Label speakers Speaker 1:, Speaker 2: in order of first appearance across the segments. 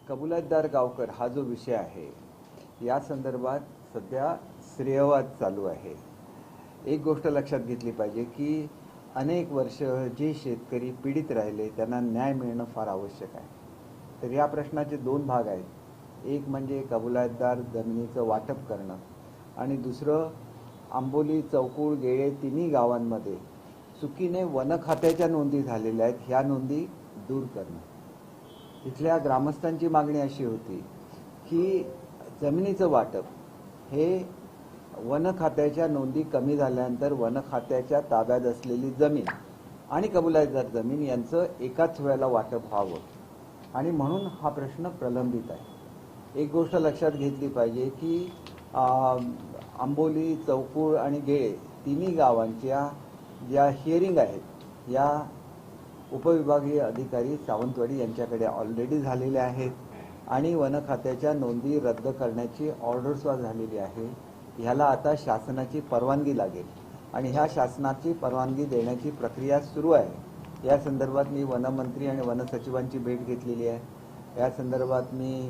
Speaker 1: कबूलातदार गावकर हा जो विषय आहे या संदर्भात सध्या श्रेयवाद चालू आहे। एक गोष्ट लक्षात घेतली पाहिजे की अनेक वर्ष जे शेतकरी पीडित राहिले त्यांना न्याय मिळणं फार आवश्यक आहे। तर या प्रश्नाचे दोन भाग आहेत। एक म्हणजे कबूलातदार जमिनीचं वाटप करणं आणि दुसरं आंबोली, चौकुळ, गेळे तिन्ही गावांमध्ये चुकीने वन खात्याच्या नोंदी झालेल्या आहेत, ह्या नोंदी दूर करणं। इथल्या ग्रामस्थांची मागणी अशी होती की जमिनीचं वाटप हे वन खात्याच्या नोंदी कमी झाल्यानंतर वन खात्याच्या ताब्यात असलेली जमीन आणि कबूलातदार जमीन यांचं एकाच वेळेला वाटप व्हावं आणि म्हणून हा प्रश्न प्रलंबित आहे। एक गोष्ट लक्षात घेतली पाहिजे की आंबोली, चौकुळ आणि गेळे तिन्ही गावांच्या ज्या हिअरिंग आहेत या उपविभागीय अधिकारी सावंतवाडी यांच्याकडे ऑलरेडी झालेले आहेत आणि वन खात्याच्या नोंदी रद्द करण्याची ऑर्डर सुद्धा झालेली आहे। ह्याला आता शासनाची परवानगी लागेल आणि ह्या शासनाची परवानगी देण्याची प्रक्रिया सुरू आहे। या संदर्भात मी वनमंत्री आणि वन सचिवांची भेट घेतलेली आहे। या संदर्भात मी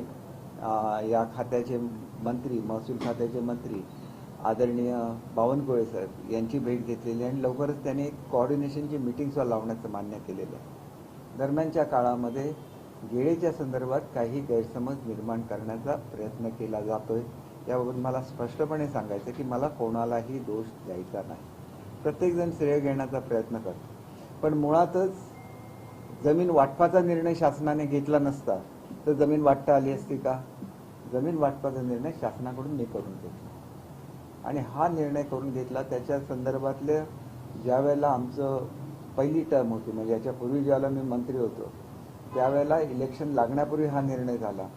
Speaker 1: या खात्याचे मंत्री, महसूल खात्याचे मंत्री आदरणीय बावनकुळे साहेब यांची भेट घेतलेली आहे आणि लवकरच त्यांनी कोऑर्डिनेशनची मीटिंग सुद्धा लावण्याचं मान्य केलेलं आहे। दरम्यानच्या काळामध्ये गेळेच्या संदर्भात काही गैरसमज निर्माण करण्याचा प्रयत्न केला जातोय। याबाबत मला स्पष्टपणे सांगायचं की मला कोणालाही दोष द्यायचा नाही। प्रत्येकजण श्रेय घेण्याचा प्रयत्न करतो, पण मुळातच जमीन वाटपाचा निर्णय शासनाने घेतला नसता तर जमीन वाटता आली असती का? जमीन वाटपाचा निर्णय शासनाकडून मी करून घेतला आणि हा निर्णय करून घेतला त्याच्या संदर्भातले ज्यावेळेला आमचं पहिली टर्म होती, म्हणजे याच्यापूर्वी ज्यावेळेला मी मंत्री होतो त्यावेळेला इलेक्शन लागण्यापूर्वी हा निर्णय झाला,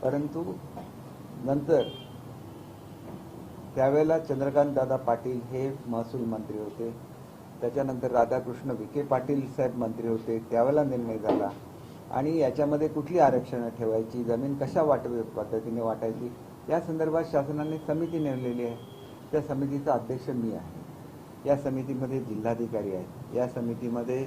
Speaker 1: परंतु नंतर त्यावेळेला चंद्रकांत दादा पाटील हे महसूल मंत्री होते, त्याच्यानंतर राधाकृष्ण विखे पाटील साहेब मंत्री होते, त्यावेळेला निर्णय झाला आणि याच्यामध्ये कुठली आरक्षणं ठेवायची, जमीन कशा पद्धतीने वाटायची या संदर्भात शासनाने समिती नेमलेली आहे। त्या समितीचा अध्यक्ष मी आहे। या समितीमध्ये जिल्हाधिकारी आहेत, या समितीमध्ये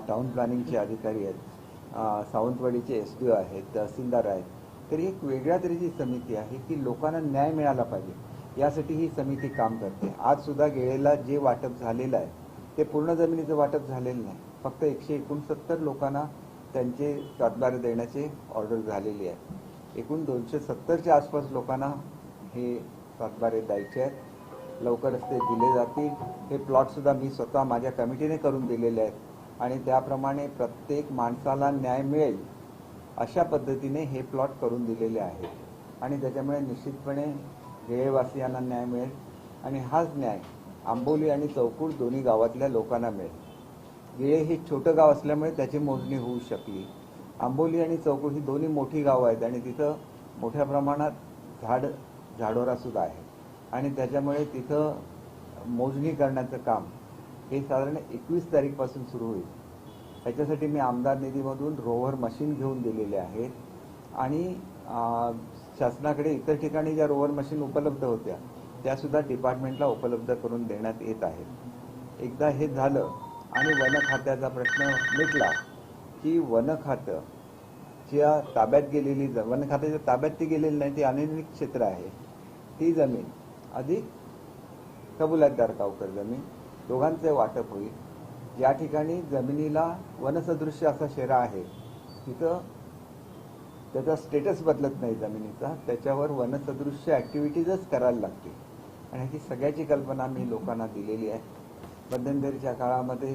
Speaker 1: टाउन प्लॅनिंगचे अधिकारी आहेत, सावंतवाडीचे SDO आहेत, तहसीलदार आहेत। तर एक वेगळ्या तऱ्हेची समिती आहे की लोकांना न्याय मिळाला पाहिजे यासाठी ही समिती काम करते। आज सुद्धा गेळेला जे वाटप झालेलं आहे ते पूर्ण जमिनीचं वाटप झालेलं नाही, फक्त 169 लोकांना त्यांचे सातबारे देण्याचे ऑर्डर झालेली आहे। एकूण 270च्या आसपास लोकांना हे सातबारे द्यायचे आहेत, लवकरच ते दिले जातील। हे प्लॉट सुद्धा मी स्वतः माझ्या कमिटीने करून दिलेले आहेत आणि त्याप्रमाणे प्रत्येक माणसाला न्याय मिळेल अशा पद्धतीने हे प्लॉट करून दिलेले आहेत आणि त्याच्यामुळे निश्चितपणे गेळेवासियांना न्याय मिळेल आणि हाच न्याय आंबोली आणि चौकुळ दोन्ही गावातल्या लोकांना मिळेल। गेळे हे छोटं गाव असल्यामुळे त्याची मोजणी होऊ शकली। आंबोली आणि चौकुळ ही दोन्ही मोठी गावं आहेत आणि तिथं मोठ्या प्रमाणात झाडोरा सुद्धा आहे आणि त्याच्यामुळे तिथं मोजणी करण्याचं काम हे साधारण 21 तारीखपासून सुरू होईल। त्याच्यासाठी मी आमदार निधीमधून रोव्हर मशीन घेऊन दिलेले आहेत आणि शासनाकडे इतर ठिकाणी ज्या रोव्हर मशीन उपलब्ध होत्या त्यासुद्धा डिपार्टमेंटला उपलब्ध करून देण्यात येत आहेत। एकदा हे झालं आणि वन खात्याचा प्रश्न मिटला की वन खातं ज्या ताब्यात गेलेली वन खात्याच्या ताब्यात ती गेलेली नाही, ती अनिर्णित क्षेत्र आहे, ती जमीन अधिक कबूलातदार गावकर जमीन दोघांचे वाटप होईल। या ठिकाणी जमिनीला वनसदृश्य असा शेरा आहे, तिथं त्याचा स्टेटस बदलत नाही जमिनीचा, त्याच्यावर वनसदृश्य ॲक्टिव्हिटीजच करायला लागते आणि ह्याची सगळ्याची कल्पना मी लोकांना दिलेली आहे। मध्यंतरीच्या काळामध्ये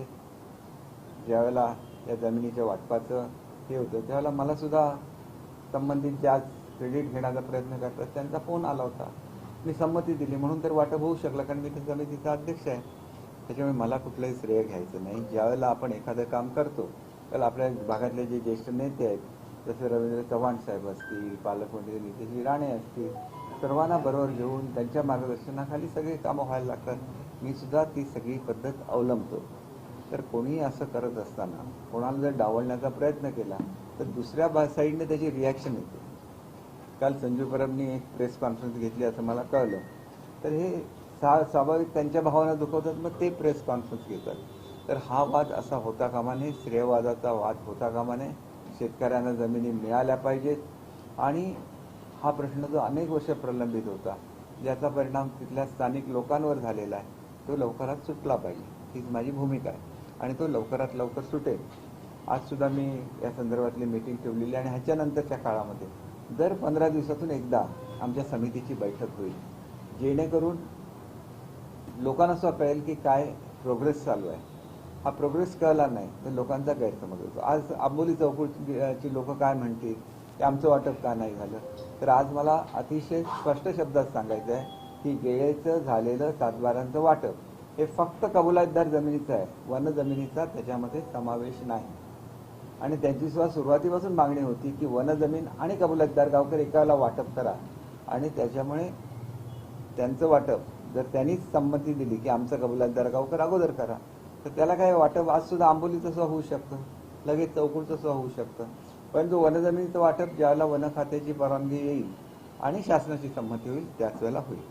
Speaker 1: ज्यावेळेला या जमिनीच्या वाटपाचं हे होतं त्यावेळेला मला सुद्धा संबंधित ज्या क्रेडिट घेण्याचा प्रयत्न करतात त्यांचा फोन आला होता, मी संमती दिली म्हणून तर वाटप होऊ शकलं कारण मी त्या समितीचा अध्यक्ष आहे। त्याच्यामुळे मला कुठलंही श्रेय घ्यायचं नाही। ज्यावेळेला आपण एखादं काम करतो त्याला आपल्या भागातले जे ज्येष्ठ नेते आहेत जसे रवींद्र चव्हाण साहेब असतील, पालकमंत्री नितेशजी राणे असतील, सर्वांना बरोबर घेऊन त्यांच्या मार्गदर्शनाखाली सगळे कामं व्हायला लागतात। मी सुद्धा ती सगळी पद्धत अवलंबतो। तर कोणीही असं करत असताना कोणाला जर डावलण्याचा प्रयत्न केला तर दुसऱ्या साईडने त्याची रिॲक्शन येते। काल संजू परबनी एक प्रेस कॉन्फरन्स घेतली असं मला कळलं, तर हे स्वाभाविक त्यांच्या भावना दुखवतात, मग ते प्रेस कॉन्फरन्स घेतात। तर हा वाद असा होता कामा नये, श्रेयवादाचा वाद होता कामा नये। शेतकऱ्यांना जमिनी मिळाल्या पाहिजेत आणि हा प्रश्न जो अनेक वर्ष प्रलंबित होता, ज्याचा परिणाम तिथल्या स्थानिक लोकांवर झालेला आहे, तो लवकरात सुटला पाहिजे, हीच माझी भूमिका आहे आणि तो लवकरात लवकर सुटेल. आज सुद्धा मी या संदर्भातली मीटिंग ठेवलेली आणि ह्याच्यानंतरच्या काळामध्ये दर 15 दिवसातून एकदा आमच्या समितीची बैठक होईल, जेणेकरून लोकांना असं कळेल की काय प्रोग्रेस चालू आहे. हा प्रोग्रेस कळला नाही तर लोकांचा गैरसमज होतो. आज आंबोली चौकटीची लोक काय म्हणतील की आमचं वाटप का नाही झालं, तर आज मला अतिशय स्पष्ट शब्दात सांगायचं आहे की गेळेचं झालेलं सातबारांचं वाटप हे फक्त कबुलातदार जमिनीचं आहे, वन जमिनीचा त्याच्यामध्ये समावेश नाही. आणि त्यांची सुद्धा सुरुवातीपासून मागणी होती की वन जमीन आणि कबुलातदार गावकर एकाला वाटप करा, आणि त्याच्यामुळे त्यांचं वाटप जर त्यांनीच संमती दिली की आमचं कबुलातदार गावकर अगोदर करा, तर त्याला काय वाटप आज सुद्धा आंबोलीचं सुद्धा होऊ शकतं, लगेच चौकुडचं सुद्धा होऊ शकतं. पण जो वनजमिनीचं वाटप ज्यावेळेला वन खात्याची परवानगी येईल आणि शासनाची संमती होईल त्याच वेळेला होईल.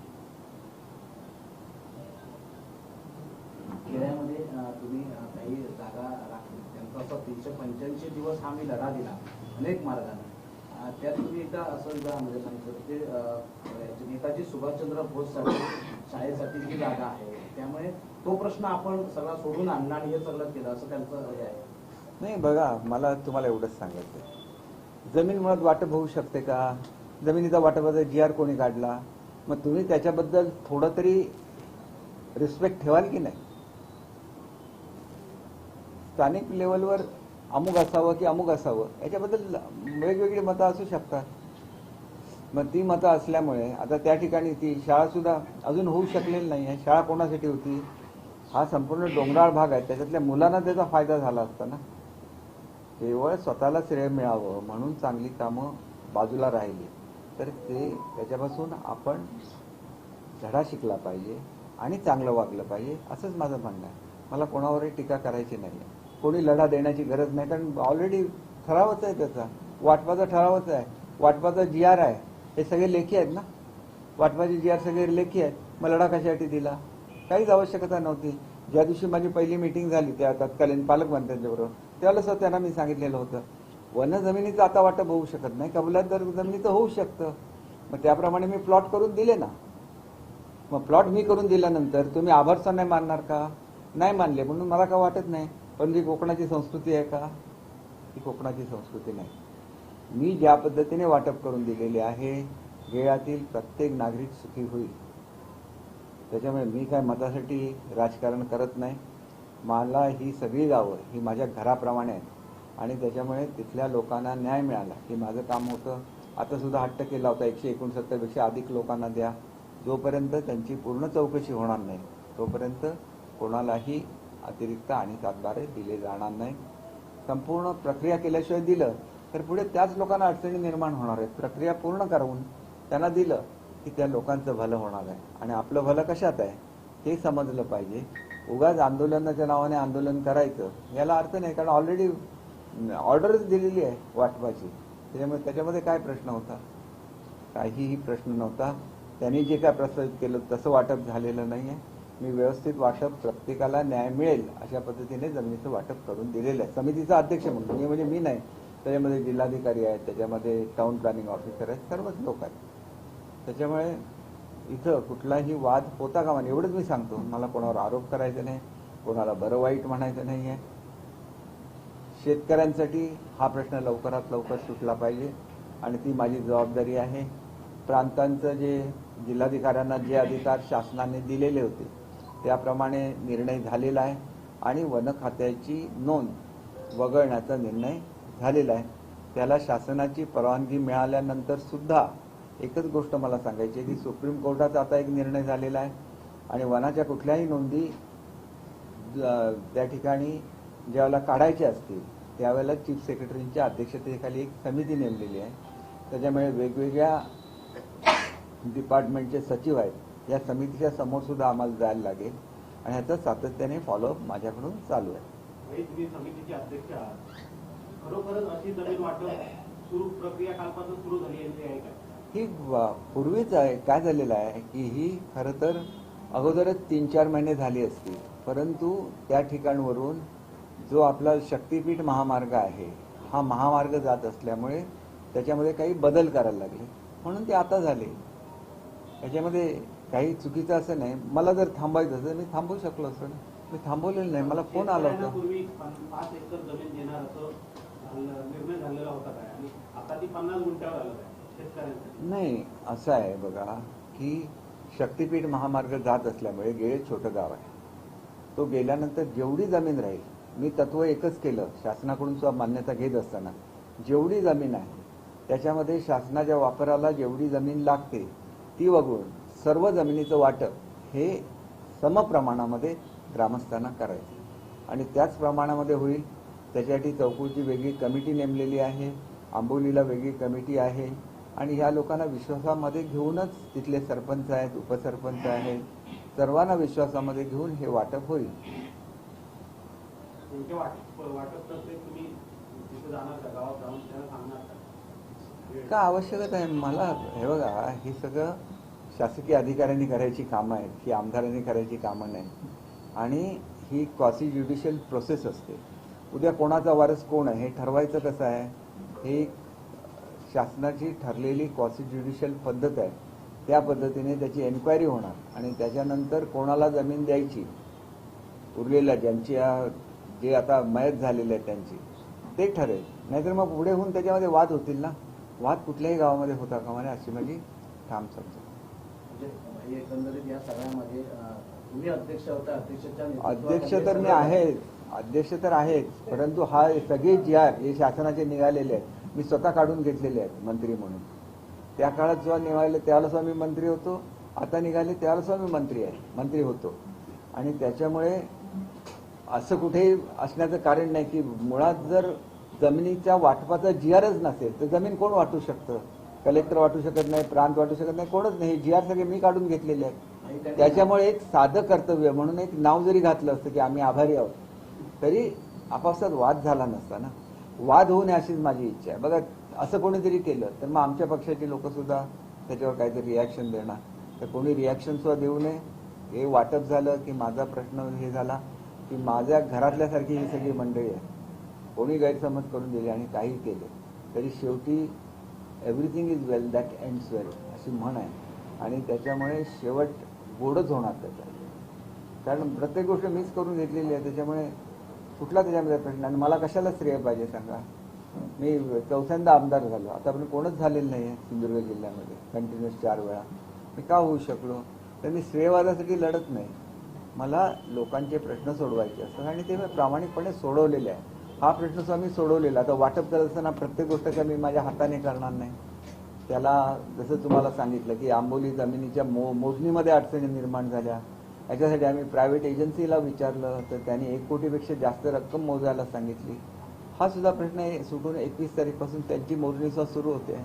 Speaker 2: खेड्यामध्ये तुम्ही काही जागा राखली, त्यांचा असा 385 दिवस हा मी लढा दिला अनेक मार्गाने. त्यात तुम्ही एकदा असं म्हणजे सांगितलं ते नेताजी सुभाषचंद्र बोस शाळेसाठी जी जागा आहे, त्यामुळे तो प्रश्न आपण सगळा सोडून आणला आणि हे सगळं केलं असं त्यांचं हे आहे.
Speaker 1: नाही बघा, मला तुम्हाला एवढंच सांगायचं, जमीन मुळात वाटप होऊ शकते का? जमिनीचा वाटपाचा GR कोणी काढला? मग तुम्ही त्याच्याबद्दल थोडं तरी रिस्पेक्ट ठेवाल की नाही? स्थानिक लेवलवर अमुक असावं की अमुक असावं याच्याबद्दल वेगवेगळी मतं असू शकतात. मग ती मतं असल्यामुळे आता त्या ठिकाणी ती शाळा सुद्धा अजून होऊ शकलेली नाही आहे. शाळा कोणासाठी होती? हा संपूर्ण डोंगराळ भाग आहे, त्याच्यातल्या मुलांना त्याचा फायदा झाला असता ना. केवळ स्वतःला श्रेय मिळावं म्हणून चांगली कामं बाजूला राहिली तर त्याच्यापासून आपण धडा शिकला पाहिजे आणि चांगलं वागलं पाहिजे, असंच माझं म्हणणं आहे. मला कोणावरही टीका करायची नाही आहे, कोणी लढा देण्याची गरज नाही, कारण ऑलरेडी ठरावच आहे त्याचा, वाटपाचा ठरावच आहे, वाटपाचा GR आहे, हे सगळे लेखी आहेत ना. वाटपाचे GR सगळे लेखी आहेत, मग लढा कशासाठी दिला? काहीच आवश्यकता नव्हती. ज्या दिवशी माझी पहिली मीटिंग झाली त्या तत्कालीन पालकमंत्र्यांच्याबरोबर, त्यावेळेस त्यांना मी सांगितलेलं होतं वन जमिनीचं आता वाटप होऊ शकत नाही, कबुलातदार जमिनीचं होऊ शकतं. मग त्याप्रमाणे मी प्लॉट करून दिले ना. मग प्लॉट मी करून दिल्यानंतर तुम्ही आभारसा नाही मानणार का? नाही मानले म्हणून मला का वाटत नाही. पण ही कोकणाची संस्कृती आहे का? ही कोकणाची संस्कृती नाही. मी ज्या पद्धतीने वाटप करून दिलेले आहे, गेळातील प्रत्येक नागरिक सुखी होईल. त्याच्यामुळे मी काय मतासाठी राजकारण करत नाही. मला ही सगळी गावं ही माझ्या घराप्रमाणे आहेत आणि त्याच्यामुळे तिथल्या लोकांना न्याय मिळाला की माझं काम होतं. आता सुद्धा हट्ट केला होता 169 पेक्षा अधिक लोकांना द्या. जोपर्यंत त्यांची पूर्ण चौकशी होणार नाही तोपर्यंत कोणालाही अतिरिक्त आणि सातबारे दिले जाणार नाही. संपूर्ण प्रक्रिया केल्याशिवाय दिलं तर पुढे त्याच लोकांना अडचणी निर्माण होणार आहेत. प्रक्रिया पूर्ण करून त्यांना दिलं की त्या लोकांचं भलं होणार आहे आणि आपलं भलं कशात आहे हे समजलं पाहिजे. उगाच आंदोलनाच्या नावाने आंदोलन करायचं याला अर्थ नाही, कारण ऑलरेडी ऑर्डरच दिलेली आहे वाटपाची. त्याच्यामध्ये काय प्रश्न होता? काहीही प्रश्न नव्हता. त्यांनी जे काय प्रस्तावित केलं तसं वाटप झालेलं नाही आहे. मी व्यवस्थित वाटप, प्रत्येकाला न्याय मिळेल अशा पद्धतीने जमिनीचं वाटप करून दिलेलं आहे. समितीचा अध्यक्ष म्हणून म्हणजे मी नाही, त्याच्यामध्ये जिल्हाधिकारी आहेत, त्याच्यामध्ये टाउन प्लॅनिंग ऑफिसर आहेत, सर्वच लोक आहेत. त्याच्यामुळे इथं कुठलाही वाद होता कामा नये एवढंच मी सांगतो. मला कोणावर आरोप करायचा नाही, कोणाला बरं वाईट म्हणायचं नाही आहे. शेतकऱ्यांसाठी हा प्रश्न लवकरात लवकर सुटला पाहिजे आणि ती माझी जबाबदारी आहे. प्रांतांचं जे जिल्हाधिकाऱ्यांना जे अधिकार शासनाने दिलेले होते त्याप्रमाणे निर्णय झालेला आहे आणि वन खात्याची नोंद वगळण्याचा निर्णय झालेला आहे. त्याला शासनाची परवानगी मिळाल्यानंतर सुद्धा एकच गोष्ट मला सांगायची आहे की सुप्रीम कोर्टाचा आता एक निर्णय झालेला आहे आणि वनाच्या कुठल्याही नोंदी त्या ठिकाणी ज्यावेळेला काढायच्या असतील त्यावेळेला चीफ सेक्रेटरींच्या अध्यक्षतेखाली एक समिती नेमलेली आहे. त्याच्यामुळे वेगवेगळ्या डिपार्टमेंटचे सचिव आहेत, या समितीच्या समोर सुद्धा आम्हाला जायला लागेल आणि ह्याचं सातत्याने फॉलोअप माझ्याकडून चालू आहे.
Speaker 3: तुम्ही समितीचे अध्यक्ष आहात, खरोखरच अशी जमीन वाटप सुरू प्रक्रिया कालपासून सुरू झाली आहे का?
Speaker 1: ही पूर्वीच आहे. काय झालेलं आहे की ही खरं तर अगोदरच 3-4 महिने झाली असती, परंतु त्या ठिकाणवरून जो आपला शक्तीपीठ महामार्ग आहे हा महामार्ग जात असल्यामुळे त्याच्यामध्ये काही बदल करायला लागले म्हणून ते आता झाले. त्याच्यामध्ये काही चुकीचं असं नाही. मला जर थांबायचं असं मी थांबवू शकलो असतो ना. मी थांबवलेलं नाही. मला फोन आला होता.
Speaker 3: पूर्वी 5 एकर जमीन देणार असं निर्णय झालेला होता काय आणि आता ती 50 गुंठ्यावर आलं काय शेतकऱ्यांसाठी?
Speaker 1: नाही, असं आहे बघा की शक्तीपीठ महामार्ग जात असल्यामुळे गेळे छोटं गाव आहे. तो गेल्यानंतर जेवढी जमीन राहील, मी तत्व एकच केलं शासनाकडून सुद्धा मान्यता घेत असताना, जेवढी जमीन आहे त्याच्यामध्ये शासनाच्या वापराला जेवढी जमीन लागते ती वगळून सर्व जमिनीचं वाटप हे समप्रमाणामध्ये ग्रामस्थांना करायचं आणि त्याच प्रमाणामध्ये होईल. त्याच्यासाठी चौकशीची वेगळी कमिटी नेमलेली आहे, आंबोलीला वेगळी कमिटी आहे आणि ह्या लोकांना विश्वासामध्ये घेऊनच तिथले सरपंच आहेत, उपसरपंच आहेत, सर्वांना विश्वासामध्ये घेऊन हे वाटप होईल.
Speaker 3: तुमचे वाटप करते तुम्ही तिथे जाणार का गावात जाऊन त्यांना सांगणार
Speaker 1: का आवश्यकता आहे मला? हे बघा, हे सगळं शासकीय अधिकाऱ्यांनी करायची कामं आहेत, ही आमदारांनी करायची कामं नाही आणि ही क्वासी ज्युडिशियल प्रोसेस असते. उद्या कोणाचा वारस कोण आहे हे ठरवायचं कसं आहे? हे शासनाची ठरलेली क्वासी ज्युडिशियल पद्धत आहे. त्या पद्धतीने त्याची एन्क्वायरी होणार आणि त्याच्यानंतर कोणाला जमीन द्यायची उरलेल्या जे आता मयत झालेले आहेत त्यांची ते ठरेल. नाहीतर मग पुढे होऊन त्याच्यामध्ये वाद होतील ना. वाद कुठल्याही गावामध्ये होता कामा नये अशी माझी ठाम समज.
Speaker 2: म्हणजे एकंदरीत या सगळ्यामध्ये तुम्ही अध्यक्ष होता,
Speaker 1: अध्यक्ष तर मी आहे, अध्यक्ष तर आहेच, परंतु हा सगळे GR हे शासनाचे निघालेले आहेत. मी स्वतः काढून घेतलेले आहेत मंत्री म्हणून. त्या काळात जेव्हा निघाले त्यावेळेस सुद्धा मी मंत्री होतो, आता निघाले त्यावेळेस सुद्धा मी मंत्री होतो आणि त्याच्यामुळे असं कुठेही असण्याचं कारण नाही की मुळात जर जमिनीच्या वाटपाचा GRच नसेल तर जमीन कोण वाटू शकतं? कलेक्टर वाटू शकत नाही, प्रांत वाटू शकत नाही, कोणच नाही. GR सगळे मी काढून घेतलेले आहेत. त्याच्यामुळे एक साधं कर्तव्य म्हणून एक नाव जरी घातलं असतं की आम्ही आभारी आहोत तरी आपापसात वाद झाला नसता ना. वाद होऊ नये अशीच माझी इच्छा आहे. बघा, असं कोणीतरी केलं तर मग आमच्या पक्षाची लोक सुद्धा त्याच्यावर काहीतरी रिॲक्शन देणार. तर कोणी रिॲक्शन सुद्धा देऊ नये. हे वाटप झालं की माझा प्रश्न हे झाला की माझ्या घरातल्यासारखी ही सगळी मंडळी आहे. कोणी गैरसमज करून दिले आणि काही केले तरी शेवटी everything is well that ends well अशी म्हण आहे आणि त्याच्यामुळे शेवट गोडच होणार त्याचा. कारण प्रत्येक गोष्ट मीच करून घेतलेली आहे. त्याच्यामुळे कुठला त्याच्यामध्ये प्रश्न आणि मला कशाला श्रेय पाहिजे सांगा? मी 4थ्यांदा आमदार झालो, आतापर्यंत कोणच झालेलं नाही आहे सिंधुदुर्ग जिल्ह्यामध्ये कंटिन्युअस 4 वेळा. मी का होऊ शकलो? तर मी श्रेयवादासाठी लढत नाही. मला लोकांचे प्रश्न सोडवायचे असतात आणि ते मी प्रामाणिकपणे सोडवलेले आहे. हा प्रश्न सुद्धा मी सोडवलेला. आता वाटप करत असताना प्रत्येक गोष्ट का मी माझ्या हाताने करणार नाही. त्याला जसं तुम्हाला सांगितलं की आंबोली जमिनीच्या मोजणीमध्ये अडचणी निर्माण झाल्या, याच्यासाठी आम्ही प्रायव्हेट एजन्सीला विचारलं तर त्यांनी 1 कोटीपेक्षा जास्त रक्कम मोजायला सांगितली. हा सुद्धा प्रश्न सुटून 21 तारीखपासून त्यांची मोजणी सुद्धा सुरू होते.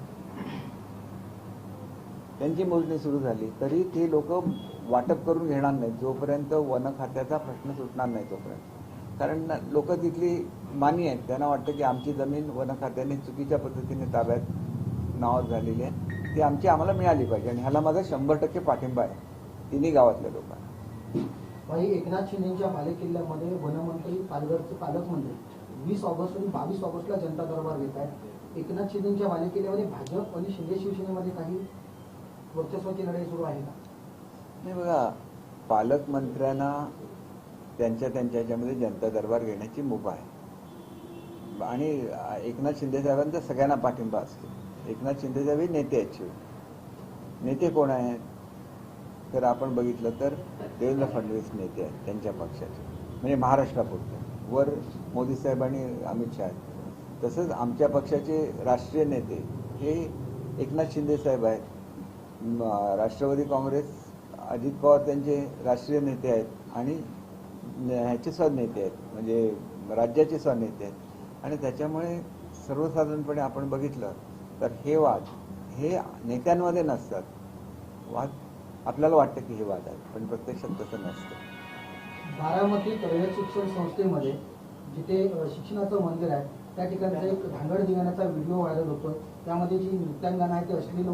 Speaker 1: त्यांची मोजणी सुरू झाली तरी ते लोक वाटप करून घेणार नाहीत जोपर्यंत वन खात्याचा प्रश्न सुटणार नाही तोपर्यंत. कारण लोक तिथली मानी आहेत, त्यांना वाटतं की आमची जमीन वन खात्याने चुकीच्या पद्धतीने ताब्यात नावावर झालेली आहे, ती आम्हाला मिळाली पाहिजे आणि ह्याला माझा 100% पाठिंबा आहे तिन्ही गावातल्या लोकांना.
Speaker 4: भाई, एकनाथ शिंदेच्या बालेकिल्ल्यामध्ये वनमंत्री, पालघरचे पालकमंत्री 20 ऑगस्ट आणि 22 ऑगस्टला जनता दरबार घेत आहेत. एकनाथ शिंदेच्या बालेकिल्ल्यामध्ये भाजप आणि शिंदे शिवसेनेमध्ये काही वर्चस्वाची लढाई सुरू आहे का?
Speaker 1: नाही बघा, पालकमंत्र्यांना त्यांच्या ह्याच्यामध्ये जनता दरबार घेण्याची मुभा आहे आणि एकनाथ शिंदे साहेबांचा सगळ्यांना पाठिंबा असतो. एकनाथ शिंदे साहेब हे नेते आहेत. नेते कोण आहेत तर आपण बघितलं तर देवेंद्र फडणवीस नेते आहेत त्यांच्या पक्षाचे, म्हणजे महाराष्ट्रापुरते. वर मोदी साहेब आणि अमित शहा आहेत. तसंच आमच्या पक्षाचे राष्ट्रीय नेते हे एकनाथ शिंदे साहेब आहेत. राष्ट्रवादी काँग्रेस अजित पवार त्यांचे राष्ट्रीय नेते आहेत आणि ह्याचे सुद्धा नेते आहेत, म्हणजे राज्याचे सुद्धा नेते आहेत. आणि त्याच्यामुळे सर्वसाधारणपणे आपण बघितलं तर हे वाद हे नेत्यांमध्ये नसतात. वाद आपल्याला वाटतं की हे वाद आहेत पण प्रत्यक्षात तसं नसतं.
Speaker 4: बारामती रयत शिक्षण संस्थेमध्ये जिथे शिक्षणाचं मंदिर आहे त्या ठिकाणचा एक धांगड दिव्याचा व्हिडिओ व्हायरल होतो. त्यामध्ये जी नृत्यांगना आहे ती अश्लील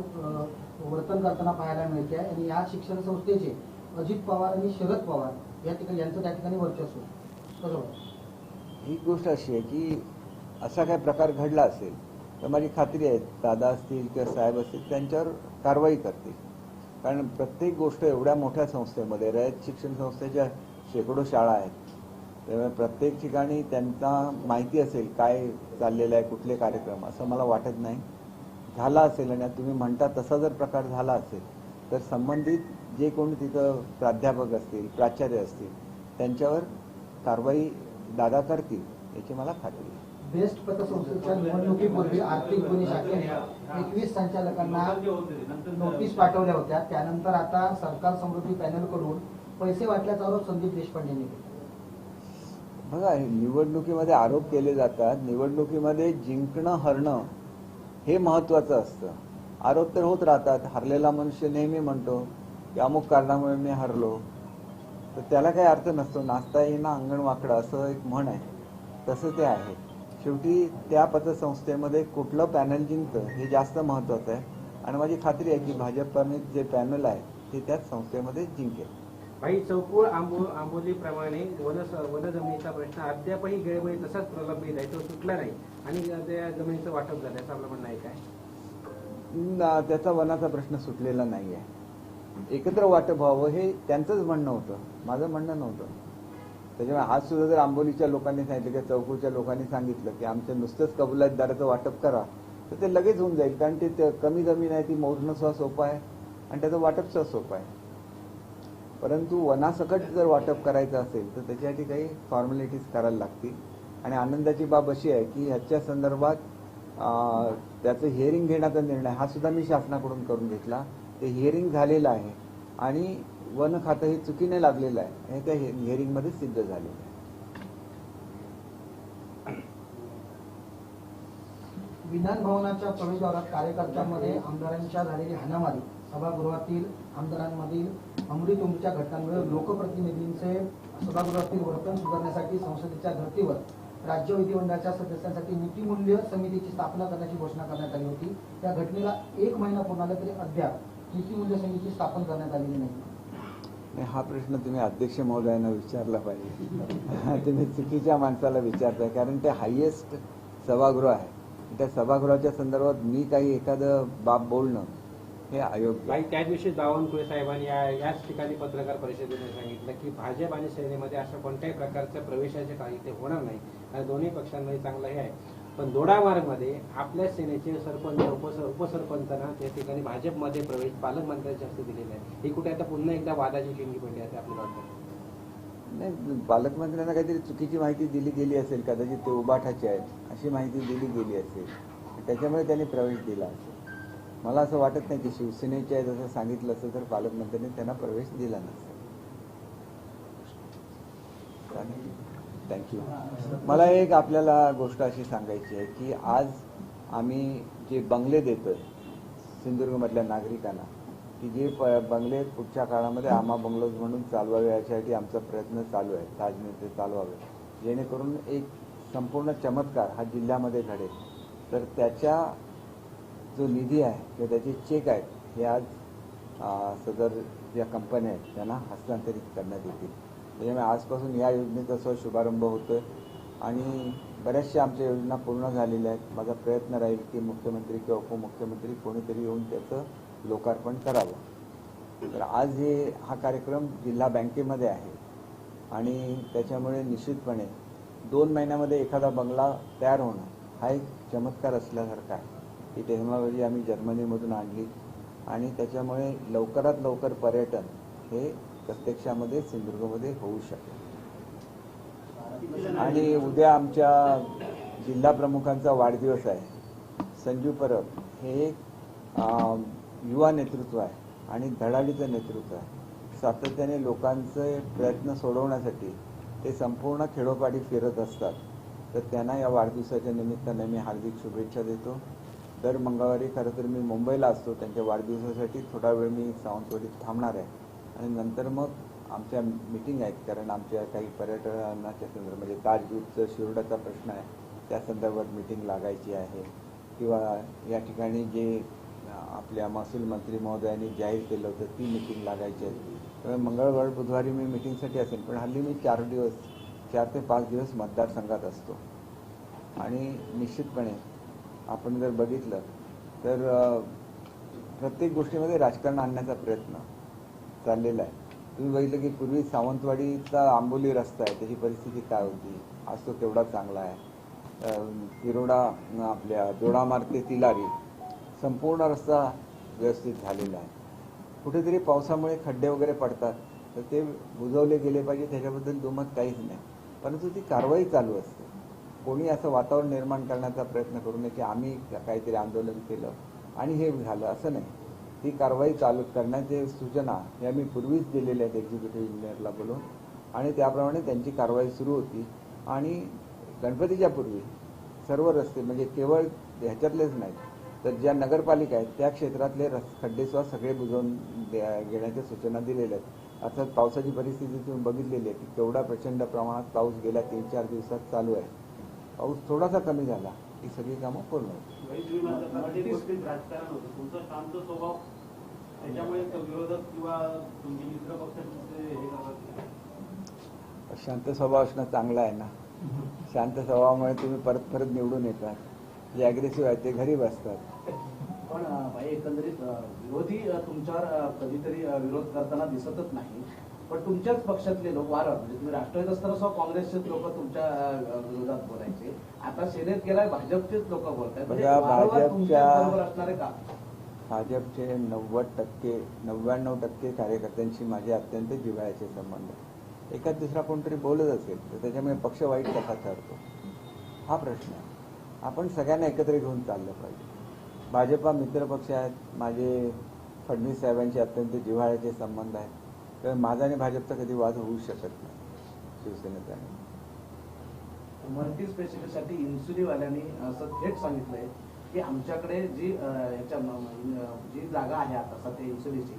Speaker 4: वर्तन करताना पाहायला मिळते आहे आणि या शिक्षण संस्थेचे अजित पवार आणि शरद पवार यांचं त्या ठिकाणी वर्चस्व. बरोबर,
Speaker 1: ही गोष्ट अशी आहे की असा काही प्रकार घडला असेल तर माझी खात्री आहे दादा असतील किंवा साहेब असतील त्यांच्यावर कारवाई करतील. कारण प्रत्येक गोष्ट एवढ्या मोठ्या संस्थेमध्ये रयत शिक्षण संस्थेच्या शेकडो शाळा आहेत, त्यामुळे प्रत्येक ठिकाणी त्यांना माहिती असेल काय चाललेलं आहे, कुठले कार्यक्रम, असं मला वाटत नाही. झाला असेल आणि तुम्ही म्हणता तसा जर प्रकार झाला असेल तर संबंधित जे कोणी तिथं प्राध्यापक असतील, प्राचार्य असतील, त्यांच्यावर कारवाई दादा करतील याची मला खात्री आहे.
Speaker 4: बेस्ट पतसंस्थेच्या निवडणुकीपूर्वी आर्थिक गुन्हे शाखेने 21 संचालकांना नोटीस पाठवल्या होत्या. त्यानंतर आता सरकार समृद्धी पॅनलकडून पैसे वाटल्याचा आरोप संदीप देशपांडेंनी केला.
Speaker 1: बघा, निवडणुकीमध्ये आरोप केले जातात. निवडणुकीमध्ये जिंकणं हरणं हे महत्वाचं असतं. आरोप तर होत राहतात. हरलेला मनुष्य नेहमी म्हणतो की अमुक कारणामुळे मी हरलो, तर त्याला काही अर्थ नसतो. नाचता येईना अंगण वाकडं असं एक म्हण आहे, तसं ते आहे. शेवटी त्या पतसंस्थेमध्ये कुठलं पॅनल जिंकतं हे जास्त महत्वाचं आहे आणि माझी खात्री आहे की भाजपने जे पॅनल आहे ते त्याच संस्थेमध्ये जिंकेल.
Speaker 3: भाई, चौकुळ आंबोलीप्रमाणे वन जमिनीचा प्रश्न अद्यापही गैरमध्ये तसाच प्रलंबित आहे, तो सुटला नाही आणि त्या जमिनीचं वाटप झालं असं आपलं म्हणणं आहे काय?
Speaker 1: त्याचा वनाचा प्रश्न सुटलेला नाही आहे. एकत्र वाटप व्हावं हे त्यांचंच म्हणणं होतं, माझं म्हणणं नव्हतं. त्याच्यामुळे आज सुद्धा जर आंबोलीच्या लोकांनी सांगितलं किंवा चौकुळच्या लोकांनी सांगितलं की आमचं नुसतंच कबुलातदाराचं वाटप करा, तर ते लगेच होऊन जाईल. कारण ते कमी जमीन आहे, ती मोजणं सुद्धा सोपं आहे आणि त्याचं वाटप सुद्धा सोपं आहे. परंतु वनासकट जर वाटप करायचं असेल तर त्याच्यासाठी काही फॉर्मॅलिटीज करायला लागतील. आणि आनंदाची बाब अशी आहे की ह्याच्या संदर्भात त्याचं हिअरिंग घेण्याचा निर्णय हा सुद्धा मी शासनाकडून करून घेतला. ते हिअरिंग झालेलं आहे आणि वन खातं हे चुकीने लागलेलं आहे हे त्या हिअरिंगमध्ये सिद्ध झालेलं आहे.
Speaker 4: विधान भवनाच्या प्रवेशद्वारात कार्यकर्त्यांमध्ये आमदारांच्या झालेली हाणामारी, सभागृहातील आमदारांमधील अमृतुमच्या घटनांमुळे लोकप्रतिनिधींचे सभागृहातील वर्तन सुधारण्यासाठी संसदेच्या धर्तीवर राज्य विधिमंडळाच्या सदस्यांसाठी नीतिमूल्य समितीची स्थापना करण्याची घोषणा करण्यात आली होती. या घटनेला 1 महिना पूर्ण झाला तरी अद्याप नीतिमूल्य समिती स्थापन करण्यात आलेली नाही.
Speaker 1: हा प्रश्न तुम्ही अध्यक्ष महोदयांना विचारला पाहिजे. तुम्ही चुकीच्या माणसाला विचारताय, कारण ते हायएस्ट सभागृह आहे. त्या सभागृहाच्या संदर्भात मी काही एखादं बाब बोलणं हे अयोग्य.
Speaker 3: भाई, त्याच दिवशी बावनकुळे साहेबांनी याच ठिकाणी पत्रकार परिषदेने सांगितलं की भाजप आणि सेनेमध्ये अशा कोणत्याही प्रकारच्या प्रवेशाचे काही ते होणार नाही आणि दोन्ही पक्षांमध्ये चांगलं हे आहे. पण दोडामार्गमध्ये आपल्या सेनेचे सरपंच उपसरपंचांना त्या ठिकाणी भाजपमध्ये प्रवेश पालकमंत्र्यांच्या हस्ते दिलेला आहे. ही कुठे आता पुन्हा एकदा वादाची चिंगी पडली आहे आपल्याला वाटतं?
Speaker 1: नाही, पालकमंत्र्यांना काहीतरी चुकीची माहिती दिली गेली असेल, कदाचित ते उबाठाचे आहेत अशी माहिती दिली गेली असेल, त्याच्यामुळे त्यांनी प्रवेश दिला असेल. मला असं वाटत नाही की शिवसेनेचे आहे जसं सांगितलं असतं तर पालकमंत्र्यांनी त्यांना प्रवेश दिला नसेल. थँक्यू. मला एक आपल्याला गोष्ट अशी सांगायची आहे की आज आम्ही जे बंगले देतोय सिंधुदुर्गमधल्या नागरिकांना, की जे बंगले पुढच्या काळामध्ये आम्हा बंगलोज म्हणून चालवावे याच्यासाठी आमचा प्रयत्न चालू आहे, ताजने ते चालवावे, जेणेकरून एक संपूर्ण चमत्कार हा जिल्ह्यामध्ये घडेल. तर त्याच्या जो निधी आहे किंवा त्याचे चेक आहेत हे आज सदर ज्या कंपन्या आहेत त्यांना हस्तांतरित करण्यात येतील. त्याच्यामुळे आजपासून या योजनेचा शुभारंभ होतोय आणि बऱ्याचशा आमच्या योजना पूर्ण झालेल्या आहेत. माझा प्रयत्न राहील की मुख्यमंत्री किंवा उपमुख्यमंत्री कोणीतरी येऊन त्याचं लोकार्पण करावं. तर आज हा कार्यक्रम जिल्हा बँकेमध्ये आहे आणि त्याच्यामुळे निश्चितपणे 2 महिन्यामध्ये एखादा बंगला तयार होणं हा एक चमत्कार असल्यासारखा आहे. ही टेक्नॉलॉजी आम्ही जर्मनीमधून आणली आणि त्याच्यामुळे लवकरात लवकर पर्यटन हे प्रत्यक्षामध्ये सिंधुदुर्गमध्ये होऊ शकेल. आणि उद्या आमच्या जिल्हा प्रमुखांचा वाढदिवस आहे. संजू परब हे एक युवा नेतृत्व आहे आणि धडाडीचं नेतृत्व आहे. सातत्याने लोकांचे प्रयत्न सोडवण्यासाठी ते संपूर्ण खेडोपाडी फिरत असतात. तर त्यांना या वाढदिवसाच्या निमित्ताने मी हार्दिक शुभेच्छा देतो. दर मंगळवारी खरं तर मी मुंबईला असतो, त्यांच्या वाढदिवसासाठी थोडा वेळ मी सावंतवाडीत थांबणार आहे आणि नंतर मग आमच्या मीटिंग आहेत. कारण आमच्या काही पर्यटनाच्या संदर्भात म्हणजे ताजबीजचं शिरोडाचा प्रश्न आहे त्या संदर्भात मीटिंग लागायची आहे किंवा या ठिकाणी जे आपल्या महसूल मंत्री महोदयांनी जाहीर केलं होतं ती मीटिंग लागायची आहे. त्यामुळे मंगळवार बुधवारी मी मीटिंगसाठी असेल, पण हल्ली मी 4 ते 5 दिवस मतदारसंघात असतो आणि निश्चितपणे आपण जर बघितलं तर प्रत्येक गोष्टीमध्ये राजकारण आणण्याचा प्रयत्न चाललेला आहे. तुम्ही बघितलं की पूर्वी सावंतवाडीचा आंबोली रस्ता आहे, त्याची परिस्थिती काय होती, आज तो केवढा चांगला आहे. तिरोडा आपल्या दोडामार्ग ते तिलारी संपूर्ण रस्ता व्यवस्थित झालेला आहे. कुठेतरी पावसामुळे खड्डे वगैरे पडतात तर ते बुजवले गेले पाहिजे, त्याच्याबद्दल दुमत काहीच नाही. परंतु ती कारवाई चालू असते. कोणी असं वातावरण निर्माण करण्याचा प्रयत्न करू नये की आम्ही काहीतरी आंदोलन केलं आणि हे झालं, असं नाही. ती कारवाई चालू करण्याच्या सूचना या मी पूर्वीच दिलेल्या आहेत एक्झिक्युटिव्ह इंजिनियरला बोलून, आणि त्याप्रमाणे त्यांची कारवाई सुरू होती. आणि गणपतीच्या पूर्वी सर्व रस्ते म्हणजे केवळ ह्याच्यातलेच नाही तर ज्या नगरपालिका आहेत त्या क्षेत्रातले खड्डेसुद्धा सगळे बुजवून घेण्याच्या सूचना दिलेल्या आहेत. अर्थात पावसाची परिस्थिती तुम्ही बघितलेली आहे की केवढा प्रचंड प्रमाणात पाऊस गेल्या 3-4 दिवसात चालू आहे. पाऊस थोडासा कमी झाला की सगळी कामं पूर्ण होती.
Speaker 5: राजकारण होतं, तुमचा शांत स्वभाव त्याच्यामुळे विरोधक किंवा तुमचे मित्र पक्षाचे हे करतात.
Speaker 1: शांत स्वभाव असणं चांगलं आहे ना. शांत स्वभावामुळे तुम्ही परत परत निवडून येतात. जे अग्रेसिव्ह आहेत ते घरी बसतात.
Speaker 2: पण भाई एकंदरीत विरोधी तुमच्यावर कधीतरी विरोध करताना दिसतच नाही. पण तुमच्याच पक्षातले लोक वारं म्हणजे तुम्ही राष्ट्रवादीत असताना सुद्धा काँग्रेसचेच लोक तुमच्या विरोधात बोलायचे. आता सेनेत गेलाय भाजपचेच लोक बोलतायत. म्हणजे वारंवार तुमच्याबरोबर असणारे का?
Speaker 1: भाजपचे 99% कार्यकर्त्यांशी माझे अत्यंत जिव्हाळ्याचे संबंध. एखाद दुसरा कोणतरी बोलत असेल तर त्याच्यामुळे पक्ष वाईट कसा ठरतो हा प्रश्न आहे. आपण सगळ्यांना एकत्र घेऊन चाललं पाहिजे. भाजपा मित्रपक्ष आहेत. माझे फडणवीस साहेबांचे अत्यंत जिव्हाळ्याचे संबंध आहेत. तर माझा आणि भाजपचा कधी वाद होऊ शकत नाही शिवसेनेचा.
Speaker 2: मल्टी स्पेशालिटीसाठी इन्सुलिवाल्यांनी असं थेट सांगितलंय की आमच्याकडे जी जागा आहे आता सध्या इन्सुलीची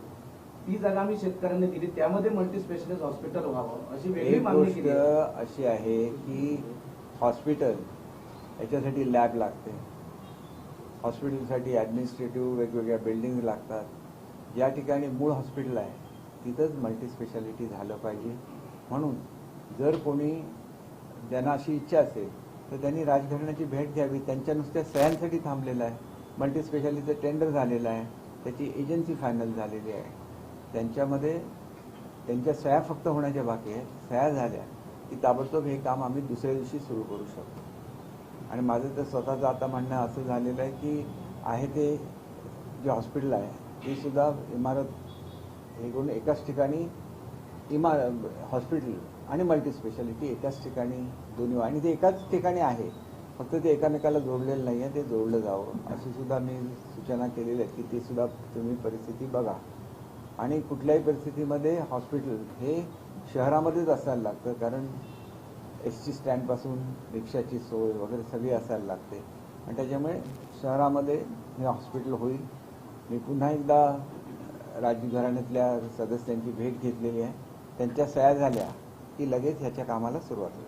Speaker 2: ती जागा आम्ही शेतकऱ्यांनी दिली, त्यामध्ये मल्टी स्पेशालिस्ट हॉस्पिटल व्हावं अशी वेगळी मागणी केली.
Speaker 1: अशी आहे की हॉस्पिटल याच्यासाठी लॅब लागते. हॉस्पिटलसाठी ॲडमिनिस्ट्रेटिव्ह वेगवेगळ्या बिल्डिंग लागतात. ज्या ठिकाणी मूळ हॉस्पिटल आहे तिथंच मल्टी स्पेशालिटी झालं पाहिजे. म्हणून जर कोणी ज्यांना अशी इच्छा असेल तर त्यांनी राजघराण्याची भेट घ्यावी. त्यांच्या नुसत्या सह्यांसाठी थांबलेलं आहे. मल्टी स्पेशालिटीचं टेंडर झालेलं आहे, त्याची एजन्सी फायनल झालेली आहे. त्यांच्यामध्ये त्यांच्या सह्या फक्त होण्याच्या बाकी आहेत. सह्या झाल्या की ताबडतोब हे काम आम्ही दुसऱ्या दिवशी सुरू करू शकतो. आणि माझं तर स्वतःचं आता म्हणणं असं झालेलं आहे की आहे ते जे हॉस्पिटल आहे ते सुद्धा इमारत हे करून एकाच ठिकाणी हॉस्पिटल आणि मल्टी स्पेशालिटी एकाच ठिकाणी दोन्ही, आणि ते एकाच ठिकाणी आहे, फक्त ते एकामेकाला जोडलेलं नाही आहे, ते जोडलं जावं अशी सुद्धा मी सूचना केलेली आहे की ती सुद्धा तुम्ही परिस्थिती बघा. आणि कुठल्याही परिस्थितीमध्ये हॉस्पिटल हे शहरामध्येच असायला लागतं, कारण एसटी स्टँडपासून रिक्षाची सोय वगैरे सगळी असायला लागते. आणि त्याच्यामुळे शहरामध्ये हे हॉस्पिटल होईल. मी पुन्हा एकदा राजघराण्यातल्या सदस्यांची भेट घेतलेली आहे. त्यांच्या सह्या झाल्या की लगेच ह्याच्या कामाला सुरुवात होईल.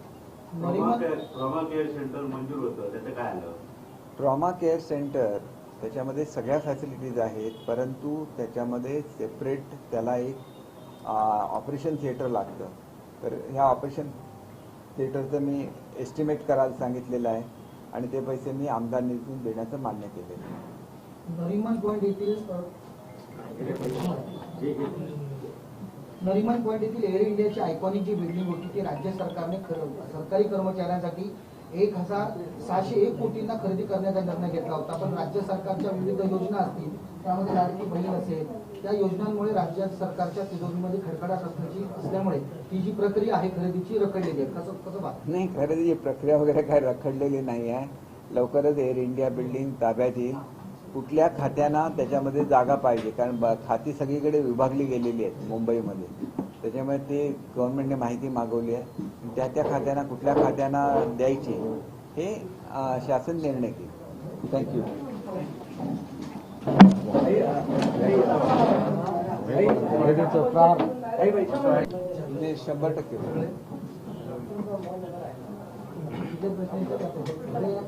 Speaker 5: ट्रॉमा केअर सेंटर मंजूर होतं, त्याचं काय आलं?
Speaker 1: ट्रॉमा केअर सेंटर त्याच्यामध्ये सगळ्या फॅसिलिटीज आहेत, परंतु त्याच्यामध्ये सेपरेट त्याला एक ऑपरेशन थिएटर लागतं. तर ह्या ऑपरेशन थिएटरचं मी एस्टिमेट करायला सांगितलेलं आहे आणि ते पैसे मी आमदार निधीतून देण्याचं मान्य केलेलं आहे.
Speaker 4: नरिमन पॉईंट येथील एअर इंडियाची आयकॉनिक जी बिल्डिंग होती ती राज्य सरकारने सरकारी कर्मचाऱ्यांसाठी 1,601 कोटींना खरेदी करण्याचा निर्णय घेतला होता. पण राज्य सरकारच्या विविध योजना असतील, त्यामध्ये लाडकी बहीण असेल, त्या योजनांमुळे राज्य सरकारच्या तिजोरीमध्ये खडखडाट असल्यामुळे ही जी प्रक्रिया आहे खरेदीची रखडलेली आहे. कसं पाहता?
Speaker 1: नाही, खरेदीची प्रक्रिया वगैरे काय रखडलेली नाही आहे. लवकरच एअर इंडिया बिल्डिंग ताब्यात येईल. कुठल्या खात्यांना त्याच्यामध्ये जागा पाहिजे, कारण खाती सगळीकडे विभागली गेलेली आहेत मुंबईमध्ये. त्याच्यामुळे ते गव्हर्नमेंटने माहिती मागवली आहे. त्या खात्यांना कुठल्या खात्यांना द्यायची हे शासन निर्णय घेईल. थँक्यू. म्हणजे 100%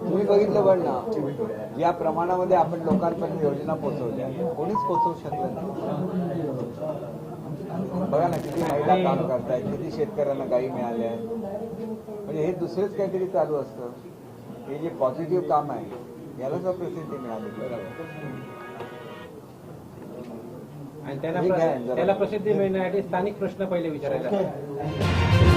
Speaker 1: तुम्ही बघितलं पण ना, या प्रमाणामध्ये आपण लोकांपर्यंत योजना पोहोचवल्या, कोणीच पोहोचवू शकलं नाही. बघा ना, किती महिला काम करतायत, किती शेतकऱ्यांना गायी मिळाल्या आहेत. म्हणजे हे दुसरेच काहीतरी चालू असतं. हे जे पॉझिटिव्ह काम आहे याला जर प्रसिद्धी मिळाली
Speaker 3: आणि
Speaker 1: ठीक आहे,
Speaker 3: त्याला प्रसिद्धी मिळण्यासाठी स्थानिक प्रश्न पहिले विचारायला